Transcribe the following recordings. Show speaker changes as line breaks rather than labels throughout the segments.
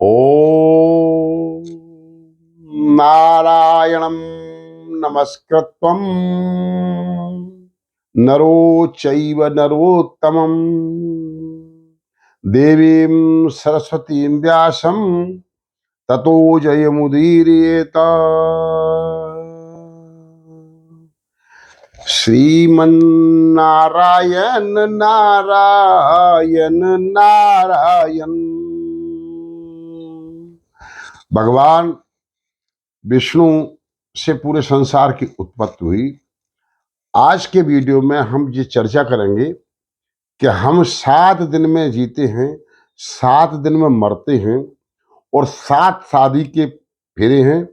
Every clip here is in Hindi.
ॐ नारायणं नमस्कृत्वं नरो चैव नरोत्तमं देवीं सरस्वतीं व्यासं ततो जयमुदीरयेत। श्रीमन्नारायण नारायण नारायण। भगवान विष्णु से पूरे संसार की उत्पत्ति हुई। आज के वीडियो में हम ये चर्चा करेंगे कि हम 7 दिन में जीते हैं, 7 दिन में मरते हैं और 7 शादी के फेरे हैं,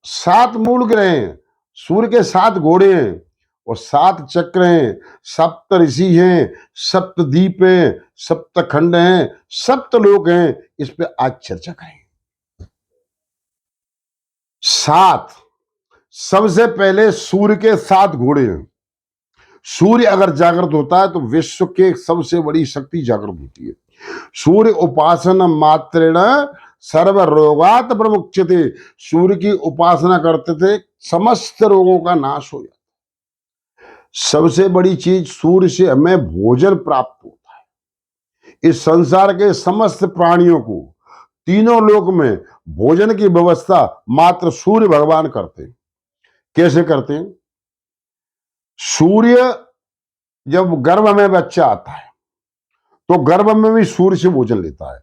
7 मूल ग्रह हैं, सूर्य के 7 घोड़े हैं और 7 चक्र हैं, 7 ऋषि हैं, 7 द्वीप हैं, 7 खंड हैं, 7 लोक हैं। इस पे आज चर्चा करेंगे। 7 सबसे पहले सूर्य के 7 घोड़े हैं। सूर्य अगर जागृत होता है तो विश्व के सबसे बड़ी शक्ति जागृत होती है। सूर्य उपासना मात्रेण सर्व रोगात प्रमुच्यते। सूर्य की उपासना करते थे, समस्त रोगों का नाश हो जाता। सबसे बड़ी चीज, सूर्य से हमें भोजन प्राप्त होता है। इस संसार के समस्त प्राणियों को तीनों लोक में भोजन की व्यवस्था मात्र सूर्य भगवान करते हैं। कैसे करते हैं? सूर्य जब गर्भ में बच्चा आता है तो गर्भ में भी सूर्य से भोजन लेता है।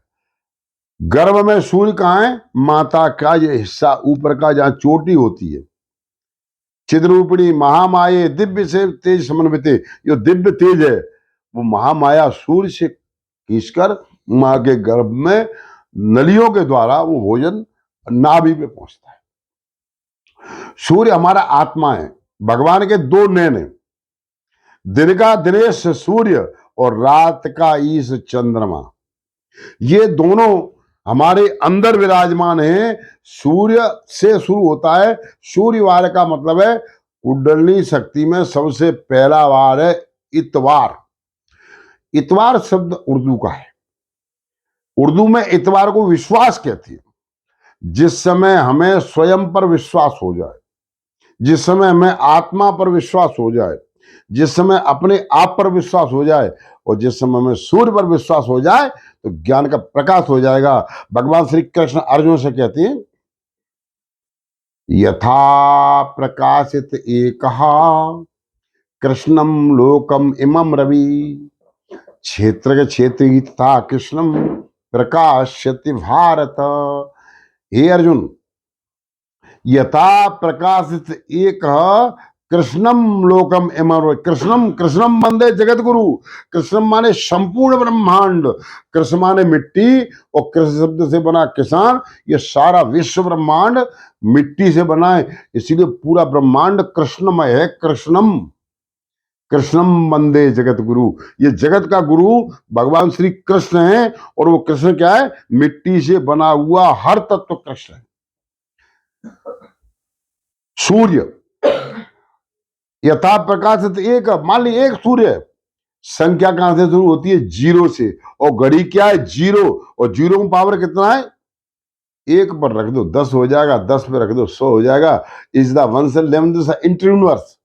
गर्भ में सूर्य कहाँ है? माता का ये हिस्सा ऊपर का जहां चोटी होती है, चिद्रूपिणी महामाये दिव्य से तेज समन्विते। जो दिव्य तेज है वो महामाया सूर्य से खींचकर मां के गर्भ में नलियों के द्वारा वो भोजन नाभि पे पहुंचता है। सूर्य हमारा आत्मा है। भगवान के 2 नयन हैं, दिन का दिनेश सूर्य और रात का ईश चंद्रमा। ये दोनों हमारे अंदर विराजमान हैं। सूर्य से शुरू होता है। सूर्यवार का मतलब है कुंडलिनी शक्ति में सबसे पहला वार है इतवार। इतवार शब्द उर्दू का है। उर्दू में इतवार को विश्वास कहती है। जिस समय हमें स्वयं पर विश्वास हो जाए, जिस समय हमें आत्मा पर विश्वास हो जाए, जिस समय अपने आप पर विश्वास हो जाए और जिस समय हमें सूर्य पर विश्वास हो जाए तो ज्ञान का प्रकाश हो जाएगा। भगवान श्री कृष्ण अर्जुन से कहते हैं, यथा प्रकाशित एकहा कृष्णम लोकम इमम रवि क्षेत्र क्षेत्री तथा कृष्णम प्रकाशयति भारत। हे अर्जुन, यथा प्रकाशित एक कृष्णम लोकम इमर। कृष्णम कृष्णम वंदे जगत गुरु। कृष्णम माने संपूर्ण ब्रह्मांड, कृष्ण माने मिट्टी और कृष्ण शब्द से बना किसान। ये सारा विश्व ब्रह्मांड मिट्टी से बना है, इसीलिए पूरा ब्रह्मांड कृष्णमय है। कृष्णम कृष्णम वंदे जगत गुरु। ये जगत का गुरु भगवान श्री कृष्ण है और वो कृष्ण क्या है? मिट्टी से बना हुआ हर तत्व कृष्ण है। सूर्य यथा प्रकाशित एक, मान ली एक सूर्य है। संख्या कहां से शुरू होती है? 0 से। और घड़ी क्या है? 0। और 0 में पावर कितना है? 1 पर रख दो 10 हो जाएगा, 10 पे रख दो 100 हो जाएगा। Is the once inter universe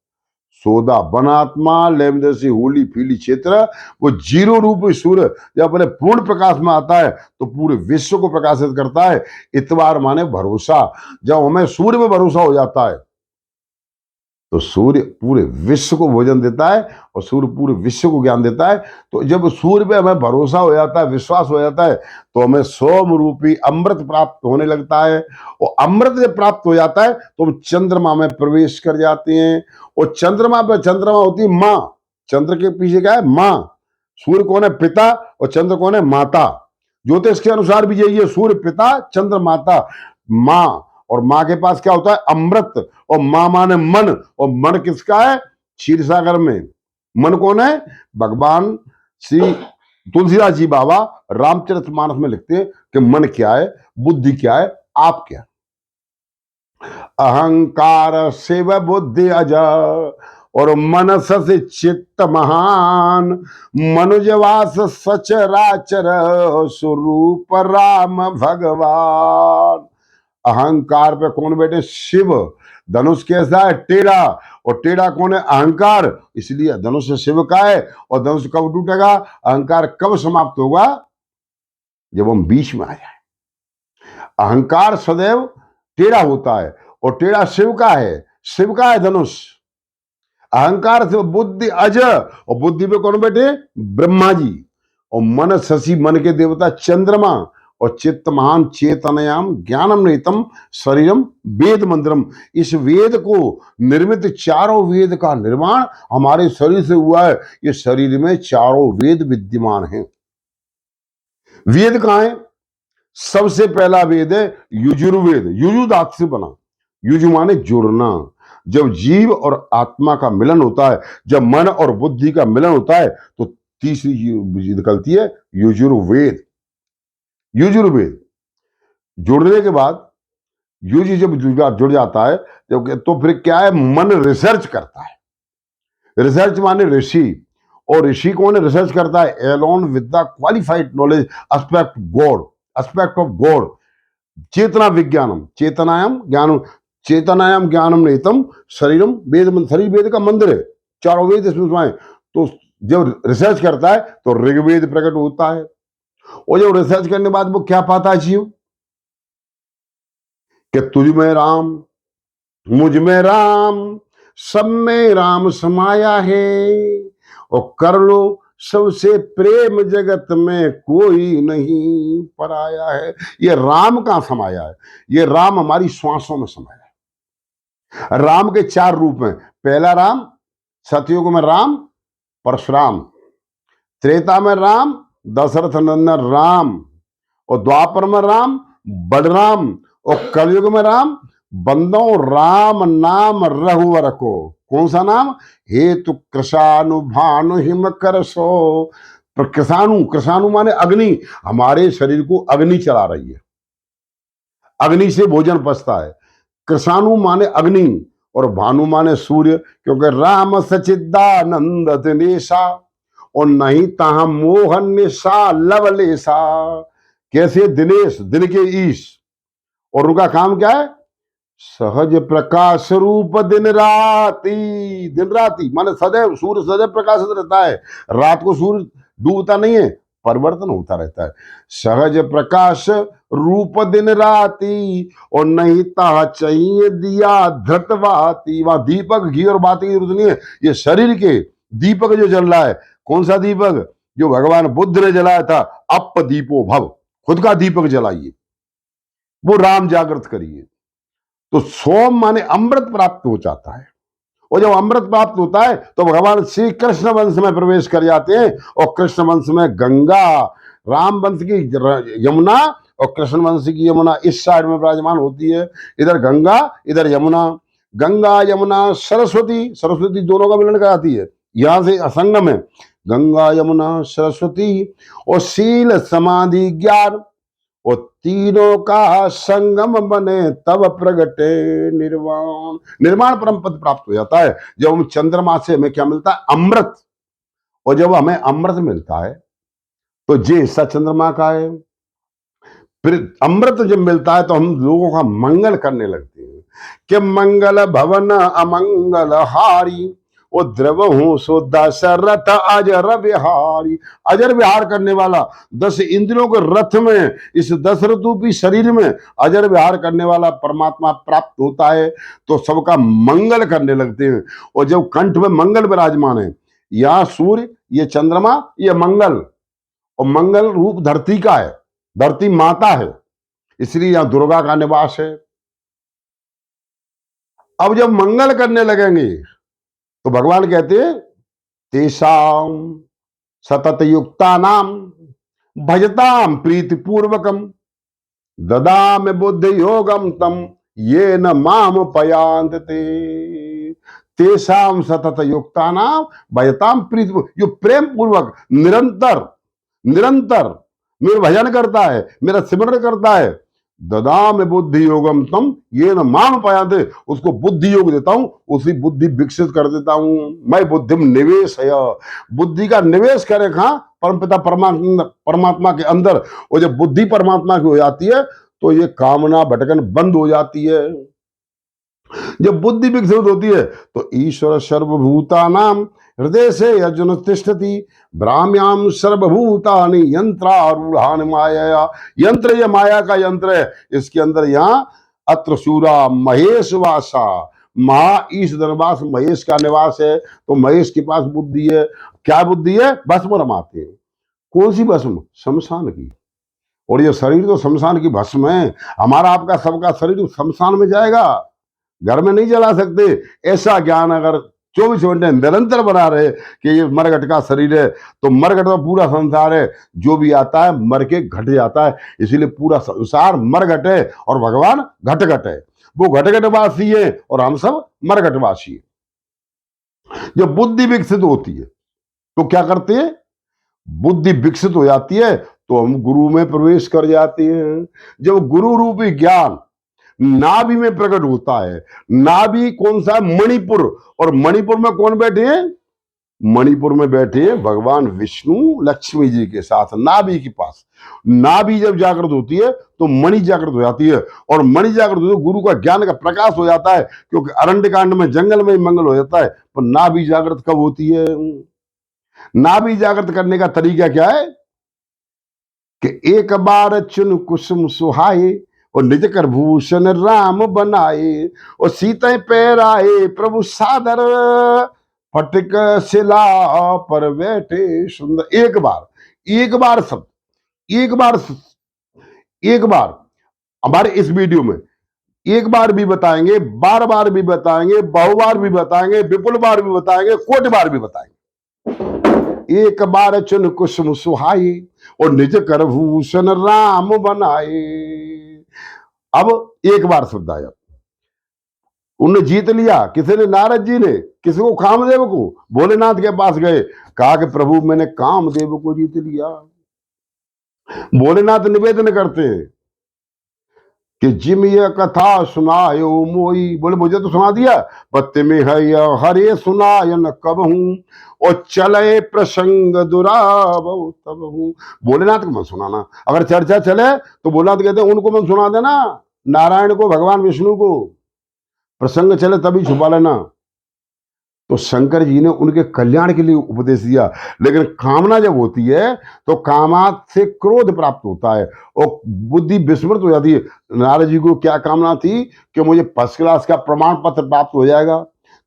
सोदा वनात्मा लेमदसी होली फीली क्षेत्र। वो 0 रूप सूर्य जब अपने पूर्ण प्रकाश में आता है तो पूरे विश्व को प्रकाशित करता है। इतवार माने भरोसा। जब हमें सूर्य में भरोसा हो जाता है तो सूर्य पूरे विश्व को भोजन देता है और सूर्य पूरे विश्व को ज्ञान देता है। तो जब सूर्य पे हमें भरोसा हो जाता है, विश्वास हो जाता है, तो हमें सोम रूपी अमृत प्राप्त होने लगता है। और अमृत जब प्राप्त हो जाता है तो हम चंद्रमा में प्रवेश कर जाते हैं। और चंद्रमा पे चंद्रमा होती है माँ। चंद्र के पीछे क्या है? माँ। सूर्य कौन है? पिता। और चंद्र कौन है? माता। ज्योतिष के अनुसार भी यही है, सूर्य पिता, चंद्र माता। माँ, और माँ के पास क्या होता है? अमृत। और माँ माने मन, और मन किसका है? क्षीर सागर में। मन कौन है? भगवान श्री तुलसीदास जी बाबा रामचरितमानस में लिखते हैं कि मन क्या है, बुद्धि क्या है, आप क्या। अहंकार शिव बुद्धि अज और मनस से चित्त महान, मनुजवास सचराचर स्वरूप राम भगवान। अहंकार पे कौन बैठे? शिव। धनुष कैसा है? टेढ़ा। और टेढ़ा कौन है? अहंकार। इसलिए धनुष शिव का है। और धनुष कब टूटेगा? अहंकार कब समाप्त होगा? जब हम बीच में आ जाए। अहंकार सदैव टेढ़ा होता है और टेढ़ा शिव का है। शिव का है धनुष। अहंकार से बुद्धि अज, और बुद्धि पे कौन बैठे? ब्रह्मा जी। और मन शशि, मन के देवता चंद्रमा। और चित्त महान चेतनयाम ज्ञानम निहितम शरीरम वेद मंत्रम। इस वेद को निर्मित, चारों वेद का निर्माण हमारे शरीर से हुआ है। ये शरीर में चारों वेद विद्यमान हैं। वेद कहां है? सबसे पहला वेद है युजुर्वेद। युजु धातु से बना। युजु माने जुड़ना। जब जीव और आत्मा का मिलन होता है, जब मन और बुद्धि का मिलन होता है, तो तीसरी चीज निकलती है युजुर्वेद। युजुर्वेद जुड़ने के बाद, युज जब जुड़ जाता है तो फिर क्या है? मन रिसर्च करता है। रिसर्च माने ऋषि। और ऋषि कौन है? रिसर्च करता है alone with the qualified knowledge aspect God, aspect of God. चेतना विज्ञानम चेतनायाम ज्ञानम, चेतनायाम ज्ञानम निहितम शरीरम वेद। शरीर वेद का मंदिर है, चारों वेद इसमें समाये। तो जब रिसर्च करता है तो ऋग्वेद प्रकट होता है। और जब रिसर्च करने के बाद वो क्या पाता है जीव? कि तुझ में राम, मुझ में राम, सब में राम समाया है। और कर लो सबसे प्रेम जगत में कोई नहीं पराया है। ये राम कहां समाया है? ये राम हमारी श्वासों में समाया है। राम के चार रूप हैं। पहला राम सतयुग में राम परशुराम, त्रेता में राम दशरथ नंदन राम, और द्वापर में राम बलराम, और कलयुग में राम बंदो राम नाम रघुवर को। कौन सा नाम? हेतु कृषानु भानु हिम कर सो। कृषाणु, कृषाणु माने अग्नि। हमारे शरीर को अग्नि चला रही है, अग्नि से भोजन पचता है। कृषाणु माने अग्नि, और भानु माने सूर्य। क्योंकि राम सचिदानंद दिनेशा, और नहीं तहा मोहन निशा लवलेशा। कैसे? दिनेश, दिन के ईश। और उनका काम क्या है? सहज प्रकाश रूप दिन राती। दिन राती माने सदैव, सूर्य सदैव प्रकाशित रहता है। रात को सूर्य डूबता नहीं है, परिवर्तन होता रहता है। सहज प्रकाश रूप दिन राती, और नहीं ता चाहिए दिया धृतवाती। वहां दीपक, घी और बाती की जरूरत नहीं है। ये शरीर के दीपक जो जल रहा है, कौन सा दीपक? जो भगवान बुद्ध ने जलाया था, अप दीपो भव। खुद का दीपक जलाइए, वो राम जागृत करिए। तो सोम माने अमृत प्राप्त हो जाता है। और जब अमृत प्राप्त होता है तो भगवान श्री कृष्ण वंश में प्रवेश कर जाते हैं। और कृष्ण वंश में गंगा, राम वंश की यमुना और कृष्ण वंश की यमुना इस साइड में विराजमान होती है। इधर गंगा, इधर यमुना। गंगा यमुना सरस्वती, सरस्वती दोनों का मिलन कराती है। यहां से असंगम है। गंगा यमुना सरस्वती, और शील समाधि ज्ञान, और तीनों का संगम बने तब प्रगटे निर्वाण। निर्वाण परम पद प्राप्त हो जाता है जब हम चंद्रमा से, हमें क्या मिलता है? अमृत। और जब हमें अमृत मिलता है तो जे हिस्सा चंद्रमा का है। फिर अमृत जब मिलता है तो हम लोगों का मंगल करने लगते हैं कि मंगल भवन अमंगल हारी, वो द्रव हूं सो दशरथ अजर विहारी। अजर विहार करने वाला, 10 इंद्रियों के रथ में, इस दशरथ रूपी शरीर में अजर विहार करने वाला परमात्मा प्राप्त होता है। तो सबका मंगल करने लगते हैं। और जब कंठ में मंगल विराजमान है, यह सूर्य, ये चंद्रमा, ये मंगल, और मंगल रूप धरती का है, धरती माता है, इसलिए यहां दुर्गा का निवास है। अब जब मंगल करने लगेंगे तो भगवान कहते हैं तेषाम सतत युक्ता नाम भजताम प्रीति पूर्वकम ददाम बुद्धि योगम तम ये न माम पयांत ते। तेषाम सतत युक्ता नाम भजताम प्रीति, जो प्रेम पूर्वक निरंतर निरंतर मेरा भजन करता है, मेरा सिमरण करता है, ददाम बुद्धि योगम तम ये न मान पाया थे, उसको बुद्धि योग देता हूं, उसी बुद्धि विकसित कर देता हूं। मैं बुद्धि में निवेश है, बुद्धि का निवेश करे कहां? परमपिता परमात्मा के अंदर। और जब बुद्धि परमात्मा की हो जाती है तो ये कामना भटकन बंद हो जाती है। जब बुद्धि विकसित होती है तो ईश्वर सर्वभूतानाम हृदय से अर्जुन तिष्ठति ब्राह्म्याम सर्वभूतानि यंत्रारूढ़ान माया। यंत्र ये माया का यंत्र है, इसके अंदर यहाँ अत्र शूरा महेश वासा, महा ईश धनवास महेश का निवास है। तो महेश के पास बुद्धि है। क्या बुद्धि है? भस्म रमाते हैं। कौन सी भस्म? शमशान की। और ये शरीर तो शमशान की भस्म है। हमारा आपका सबका शरीर शमशान में जाएगा, घर में नहीं जला सकते। ऐसा ज्ञान अगर 24 घंटे निरंतर बना रहे कि ये मरघट का शरीर है, तो मरघट तो पूरा संसार है। जो भी आता है मर के घट जाता है, इसीलिए पूरा संसार मरघट है और भगवान घट घट है। वो घट घटवासी है और हम सब मरघटवासी है। जब बुद्धि विकसित होती है तो क्या करते हैं? बुद्धि विकसित हो जाती है तो हम गुरु में प्रवेश कर जाते हैं। जब गुरु रूपी ज्ञान नाभि में प्रकट होता है, नाभि कौन सा? मणिपुर। और मणिपुर में कौन बैठे हैं? मणिपुर में बैठे हैं भगवान विष्णु लक्ष्मी जी के साथ नाभि के पास। नाभि जब जागृत होती है तो मणि जागृत हो जाती है, और मणि जागृत होती है गुरु का ज्ञान का प्रकाश हो जाता है। क्योंकि अरण्य कांड में जंगल में ही मंगल हो जाता है, पर नाभि जागृत कब होती है? नाभि जागृत करने का तरीका क्या है कि एक बार चुन कुसुम सुहाए और निज कर भूषण राम बनाए, और सीते पैराए प्रभु सादर फटिक शिला पर बैठे सुंदर। एक बार सब, एक बार हमारे इस वीडियो में एक बार भी बताएंगे, बार बार भी बताएंगे, बहुबार भी बताएंगे, विपुल बार भी बताएंगे, कोटि बार भी बताएंगे। एक बार चुन कुसुम सुहाई और निज कर भूषण राम बनाए। अब एक बार शब्द आया, उन्हें जीत लिया। किसी ने? नारद जी ने। किसी को? कामदेव को। भोलेनाथ के पास गए, कहा कि प्रभु मैंने कामदेव को जीत लिया। भोलेनाथ निवेदन करते हैं कि जिम यह कथा सुनायो मोई। बोले मुझे तो सुना दिया, पत्ते में है यह हरे सुनायन कब हूं, और चले प्रसंग दुराब तब हूं। भोलेनाथ को मत सुनाना। अगर चर्चा चले तो भोलेनाथ कहते हैं उनको मत सुना देना, नारायण को, भगवान विष्णु को। प्रसंग चले तभी छुपा लेना। तो शंकर जी ने उनके कल्याण के लिए उपदेश दिया। लेकिन कामना जब होती है तो कामात से क्रोध प्राप्त होता है और बुद्धि विस्मृत हो जाती है। नारद जी को क्या कामना थी कि मुझे फर्स्ट क्लास का प्रमाण पत्र प्राप्त हो जाएगा।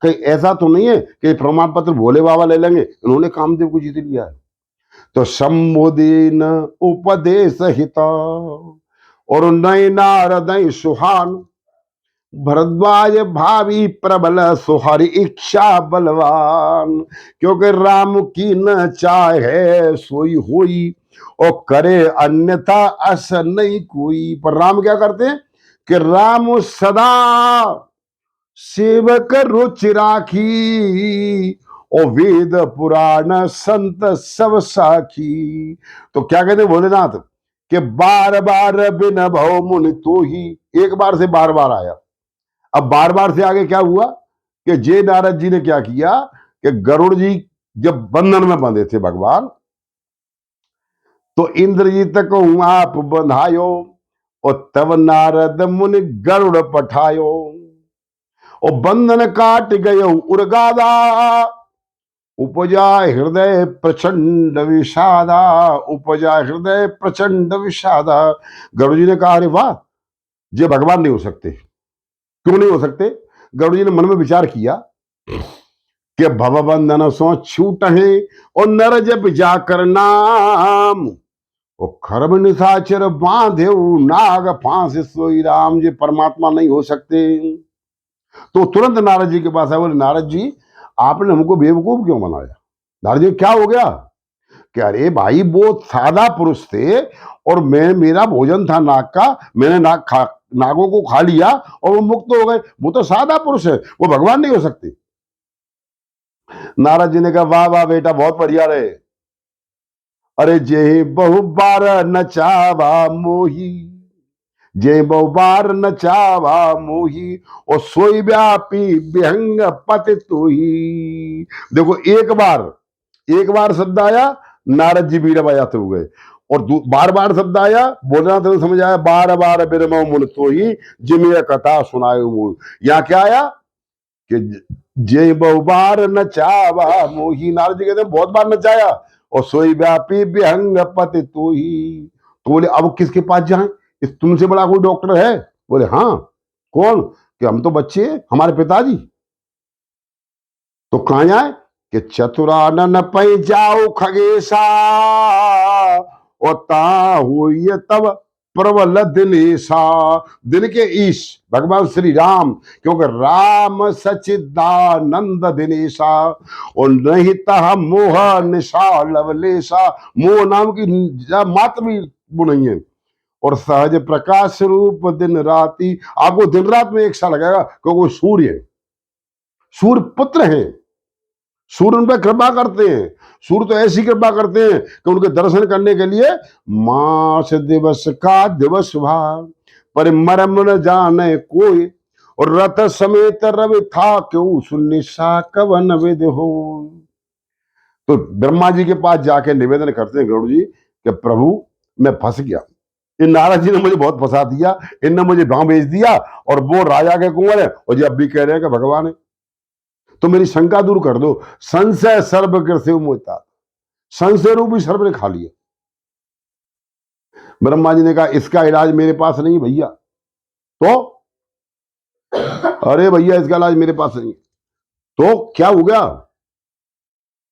कहीं ऐसा तो नहीं है कि प्रमाण पत्र भोले बाबा ले लेंगे। इन्होंने कामदेव को जीत लिया है। तो सम्बोधन उपदेश हिता और नय नारद सुहान, भरद्वाज भावी प्रबल सुहरि इच्छा बलवान। क्योंकि राम की न चाहे सोई होई, और करे अन्यथा अस नहीं कोई। पर राम क्या करते हैं कि राम सदा सेवक रुचि राखी, और वेद पुराण संत सब साखी। तो क्या कहते भोलेनाथ कि बार बार बिन भव मुनि तो ही। एक बार से बार बार आया। अब बार बार से आगे क्या हुआ कि जय नारद जी ने क्या किया कि गरुड़ जी जब बंधन में बंधे थे भगवान, तो इंद्रजीत को आप बंधायो, और तब नारद मुनि गरुड़ पठायो, और बंधन काट गयो उर्गादा, उपजा हृदय प्रचंड विषादा, उपजा हृदय प्रचंड विषादा। गरुड़ जी ने कहा अरे वाह, ये भगवान नहीं हो सकते। क्यों नहीं हो सकते? गरुड़ जी ने मन में विचार किया कि भवबंधन सो छूट है और नर जब जाकर नाम, और खरब निशाचर बांधे नाग फांस सोई राम। जी परमात्मा नहीं हो सकते। तो तुरंत नारद जी के पास आए, बोले नारद जी आपने हमको बेवकूफ क्यों बनाया? नारद जी क्या हो गया कि अरे भाई वो सादा पुरुष थे और मेरा भोजन था नाग का, मैंने नागों को खा लिया और वो मुक्त हो गए। वो तो सादा पुरुष है, वो भगवान नहीं हो सकते। नारद जी ने कहा वाह वाह बेटा, बहुत बढ़िया रहे। अरे जे बहु बार नचावा मोही, जय बहुबार नचावा मोही और सोई व्यापी विहंग पति तो ही। देखो एक बार शब्द आया, नारद जी बीड़ा बजाते हुए, और बार बार शब्द आया, बोलना तो समझ आया, बार बार बिरमो मुन तो ही जिमे कथा सुनाए मूल। यहाँ क्या आया कि जय बहुबार नचावा मोही, नारद जी कहते हैं बहुत बार नचाया, और सोई व्यापी विहंग पति तो ही। तो बोले अब किसके पास जाएं, इस तुमसे बड़ा कोई डॉक्टर है? बोले हाँ। कौन? कि हम तो बच्चे हैं, हमारे पिताजी। तो कहां जाए? कि चतुरानन पै जाओ खगेशा, और ता हुई तब प्रबल दिनेशा। दिन के ईश भगवान श्री राम, क्योंकि राम सचिदानंद दिनेशा, और नहीं तह मोह निशा लवलेशा। मोह नाम की मात्र भी वो नहीं है। और सहज प्रकाश रूप दिन राती, आपको दिन रात में एक सा लगेगा क्योंकि वो सूर्य है, सूर्य पुत्र है। सूर्य उन पर कृपा करते हैं। सूर्य तो ऐसी कृपा करते हैं कि उनके दर्शन करने के लिए मास दिवस का दिवस भाव, पर मरम न जाने कोई, और रथ समेत रवि था क्यों सुनिशा कवन विद हो। तो ब्रह्मा जी के पास जाके निवेदन करते हैं गरुड़ जी कि प्रभु मैं फंस गया, इन नारद जी ने मुझे बहुत फंसा दिया, इनने मुझे गांव भेज दिया, और वो राजा के कुंवर है, और ये अब भी कह रहे हैं कि भगवान है। तो मेरी शंका दूर कर दो। संशय सर्व कृत्य मोता, संशय रूपी सर्व ने खा लिया। ब्रह्मा जी ने कहा इसका इलाज मेरे पास नहीं भैया। तो अरे भैया इसका इलाज मेरे पास नहीं। तो क्या हो गया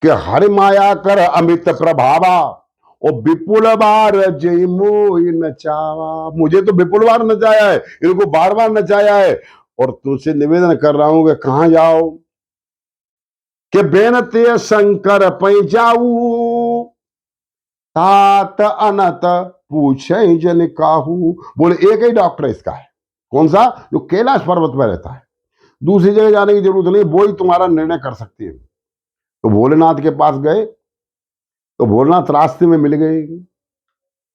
कि हरि माया कर अमित प्रभावा, और विपुल बार जय मोहि नचावा। मुझे तो विपुल बार नचाया है, इनको बार बार नचाया है, और तुझसे निवेदन कर रहा हूं कि कहां जाओ, कि बेनते शंकर पै जाऊ, तात अनत पूछे जन काहू। बोले एक ही डॉक्टर इसका है। कौन सा? जो कैलाश पर्वत पर रहता है, दूसरी जगह जाने की जरूरत नहीं, वो ही तुम्हारा निर्णय कर सकती है। तो भोलेनाथ के पास गए, तो भोलेनाथ रास्ते में मिल गए,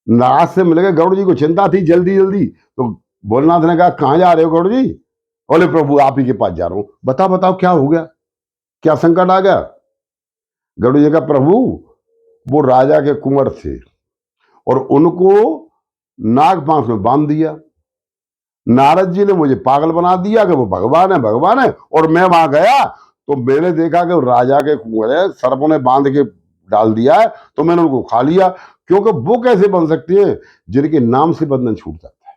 रास्ते में मिल गए। गरुड़ जी को चिंता थी जल्दी जल्दी, तो भोलेनाथ ने कहा कहां जा रहे हो गरुड़ जी? बोले प्रभु आप ही के पास जा रहा हूं। बताओ बताओ क्या हो गया, क्या संकट आ गया? गरुड़ जी का प्रभु वो राजा के कुंवर थे, और उनको नाग पांख में बांध दिया। नारद जी ने मुझे पागल बना दिया कि वो भगवान है भगवान है, और मैं वहां गया तो मैंने देखा कि राजा के कुंवर है, सर्पों ने बांध के डाल दिया है, तो मैंने उनको खा लिया। क्योंकि वो कैसे बन सकती है जिनके नाम से बंधन छूट जाता है।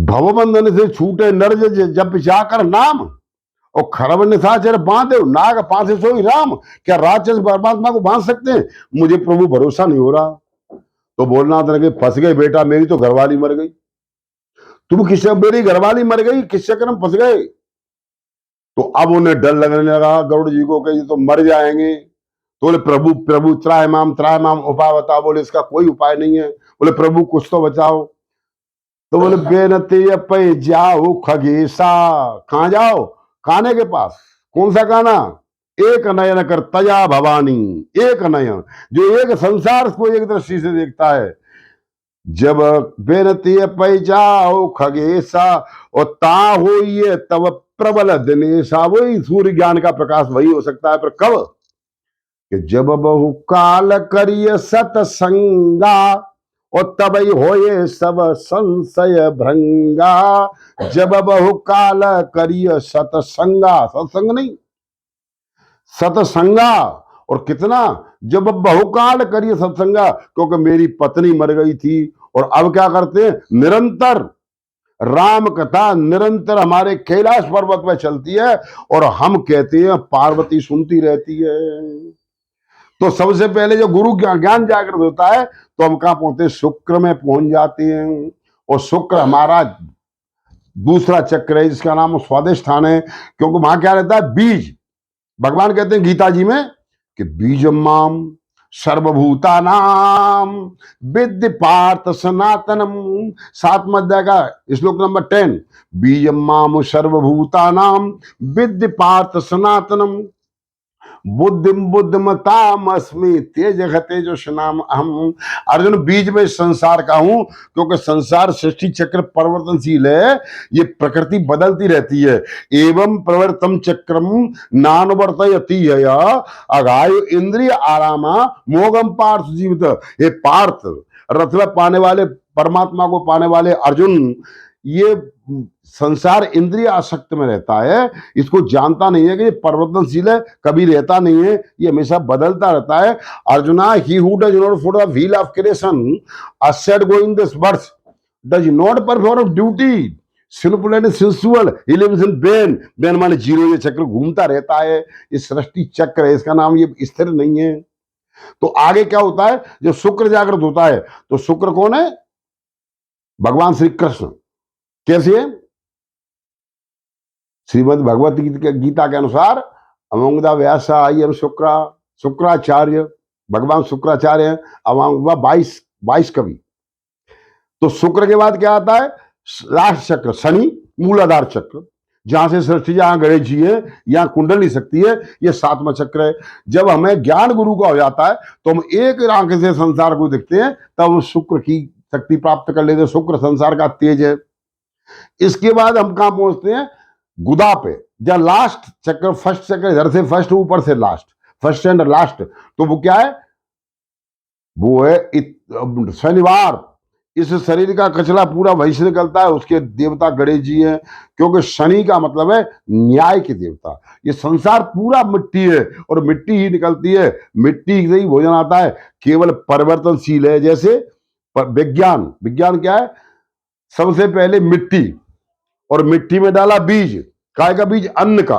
भवबंधन से छूटे नर जब जाकर नाम, और खरब निशाचर बांधे नाग पांसे सोई राम। क्या राक्षस परमात्मा को बांध सकते हैं? मुझे प्रभु भरोसा नहीं हो रहा। तो बोलना था कि फंस गए बेटा, मेरी तो घरवाली मर गई। तुम किस, मेरी घरवाली मर गई, किस चक्कर में फंस गए? तो अब उन्हें डर लगने लगा गरुड़ जी को कि ये तो मर जाएंगे। तो बोले प्रभु प्रभु त्राय माम उपाय बताओ। बोले इसका कोई उपाय नहीं है। बोले प्रभु कुछ तो बचाओ। तो बोले बेनती पै जाओ खगेशा। कहां जाओ? काने के पास। कौन सा काना? एक नयन कर तया भवानी। एक नयन, जो एक संसार को एक दृष्टि से देखता है। जब बेनती पै जाओ खगेशा, और ता होइए तब प्रबल दिनेशा। वही सूर्य ज्ञान का प्रकाश वही हो सकता है, पर कब? कि जब बहु काल करिय सतसंगा, और तब होए सब संशय भृंगा। जब बहु काल करिय सतसंगा, सत्संग नहीं सतसंगा। और कितना? जब बहुकाल करिए सत्संगा, क्योंकि मेरी पत्नी मर गई थी, और अब क्या करते हैं? निरंतर राम कथा निरंतर हमारे कैलाश पर्वत में चलती है, और हम कहते हैं पार्वती सुनती रहती है। तो सबसे पहले जो गुरु ज्ञान जागृत होता है, तो हम कहां पहुंचते? शुक्र में पहुंच जाते हैं। और शुक्र हमारा दूसरा चक्र है, जिसका नाम स्वादिष्ठान है। क्योंकि वहां क्या रहता है? बीज। भगवान कहते हैं गीता जी में कि बीजम माम सर्वभूता नाम विद्य पार्थ सनातनम। 7वां अध्याय का श्लोक नंबर 10। बीजम माम सर्वभूता नाम विद्य पार्थ सनातनम। बुद्धिम बुद्धिमताम अस्मि तेज तेजस्नाम अहम। अर्जुन बीच में संसार का हूं, क्योंकि संसार सृष्टि चक्र परिवर्तनशील है, ये प्रकृति बदलती रहती है। एवं प्रवर्तम चक्रम नानुवर्तयति यया अघायु इंद्रिय आरामा मोगम पार्थ जीवित। ये पार्थ, रथ में पाने वाले, परमात्मा को पाने वाले अर्जुन, ये संसार इंद्रिय आसक्त में रहता है, इसको जानता नहीं है कि ये परिवर्तनशील है, कभी रहता नहीं है, ये हमेशा बदलता रहता है। Arjuna, he who does not follow the wheel of creation asset going this birth does not perform duty sinful and sensual, he lives in vain। vain माने जीरो, ये चक्र घूमता रहता है, ये सृष्टि चक्र है, इसका नाम ये स्थिर नहीं है। तो आगे क्या होता है, जब शुक्र जागृत होता है, तो शुक्र कौन है? भगवान श्री कृष्ण। कैसे है? श्रीमद् भगवत गीता के अनुसार among the Vyasa am Shukracharya, भगवान शुक्राचार्य हैं। अमंग 22 कवि। तो शुक्र के बाद क्या आता है? लास्ट चक्र शनि, मूलाधार चक्र, जहां से सृष्टि, जहां गणेश जी है, यहाँ कुंडली शक्ति है, ये 7वां चक्र है। जब हमें ज्ञान गुरु का हो जाता है तो हम एक आंख से संसार को देखते हैं, तब हम शुक्र की शक्ति प्राप्त कर लेते हैं। शुक्र संसार का तेज है। इसके बाद हम कहां पहुंचते हैं? गुदा पे, जहां लास्ट चक्र, फर्स्ट चक्र, इधर से फर्स्ट, ऊपर से लास्ट, फर्स्ट एंड लास्ट। तो वो क्या है? वो है शनिवार। इस शरीर का कचरा पूरा वहीं से निकलता है, उसके देवता गणेश जी हैं, क्योंकि शनि का मतलब है न्याय के देवता। ये संसार पूरा मिट्टी है और मिट्टी ही निकलती है, मिट्टी से ही भोजन आता है, केवल परिवर्तनशील है। जैसे विज्ञान, विज्ञान क्या है? सबसे पहले मिट्टी, और मिट्टी में डाला बीज, काय का बीज? अन्न का।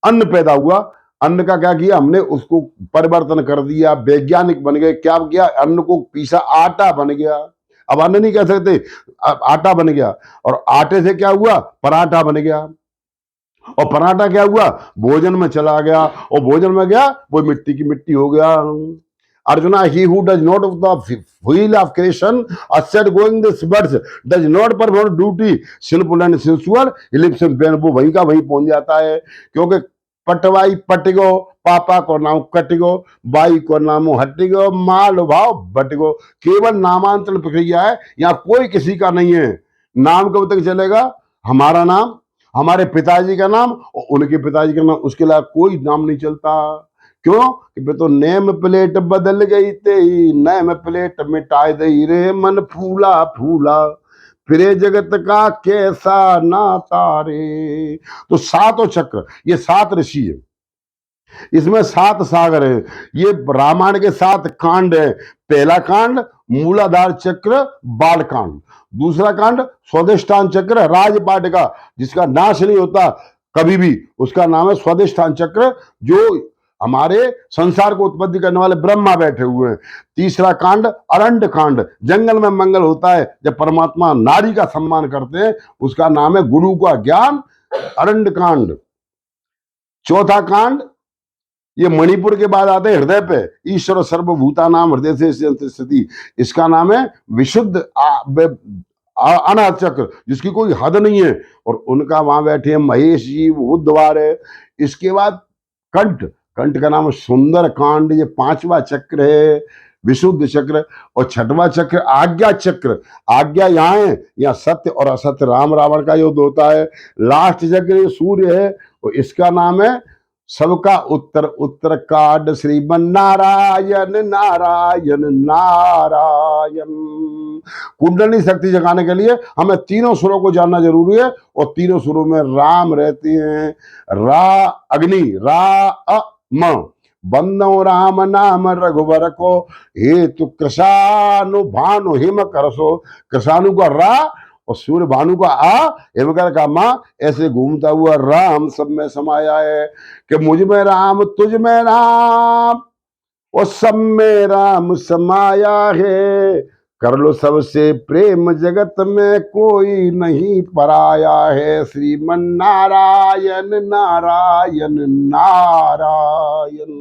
अन्न पैदा हुआ, अन्न का क्या किया हमने? उसको परिवर्तन कर दिया, वैज्ञानिक बन गए। क्या किया? अन्न को पीसा, आटा बन गया। अब अन्न नहीं कह सकते, आटा बन गया। और आटे से क्या हुआ? पराठा बन गया। और पराठा क्या हुआ? भोजन में चला गया, और भोजन में गया वो मिट्टी की मिट्टी हो गया। Arjuna, he who does not of the wheel of creation asset going this birth does not perform duty sinful and sensual, he lives in vain। वो वहीं का वहीं पहुंच जाता है। क्योंकि पटवाई पटिगो, पापा को नाम कटिगो, बाई को नाम हटिगो, माल भाव बटिगो। केवल नामांतरण प्रक्रिया है, यहाँ कोई किसी का नहीं है। नाम कब तक चलेगा? हमारा नाम, हमारे पिताजी का नाम और उनके पिताजी का नाम, उसके अलावा कोई नाम नहीं चलता। क्यों? कि तो नेम प्लेट बदल गई तेरी, नेम प्लेट मिटाए दई रे मन फूला फूला, फिरे जगत का कैसा नाता रे। तो 7 चक्र, ये 7 ऋषि है, इसमें 7 सागर है। ये रामायण के 7 कांड है। पहला कांड मूलाधार चक्र, बाल कांड। दूसरा कांड स्वादिष्ठान चक्र, राजपाट का, जिसका नाश नहीं होता कभी भी, उसका नाम है स्वादिष्ठान चक्र, जो हमारे संसार को उत्पत्ति करने वाले ब्रह्मा बैठे हुए हैं। तीसरा कांड अरंड कांड, जंगल में मंगल होता है जब परमात्मा नारी का सम्मान करते हैं, उसका नाम है गुरु का ज्ञान, अरंड कांड। चौथा कांड ये मणिपुर के बाद आते हैं हृदय पे, ईश्वर सर्वभूता नाम हृदय से स्थिति, इसका नाम है विशुद्ध अनाथ चक्र, जिसकी कोई हद नहीं है। और उनका वहां बैठे हैं महेश जी, बुधवार है। इसके बाद कंठ, कंठ का नाम सुंदर कांड, ये 5वां चक्र है, विशुद्ध चक्र। और 6वां चक्र आज्ञा चक्र। आज्ञा यहाँ है, यहाँ सत्य और असत्य, राम रावण का युद्ध होता है। लास्ट चक्र सूर्य है, और इसका नाम है सबका उत्तर, उत्तर कांड श्रीमन नारायण नारायण नारायण। कुंडली शक्ति जगाने के लिए हमें तीनों सुरों को जानना जरूरी है, और तीनों सुरों में राम रहते हैं। रा अग्नि, रा अ म, बंदो राम नाम रघुवर को, हेतु कृषानु भानु हिम करसो। कृषानु का रा और सूर्य भानु का आ, हिमकर का मां, ऐसे घूमता हुआ राम सब में समाया है। कि मुझ में राम तुझ में राम और सब में राम समाया है, कर लो सबसे प्रेम जगत में कोई नहीं पराया है। श्रीमन नारायण नारायण नारायण।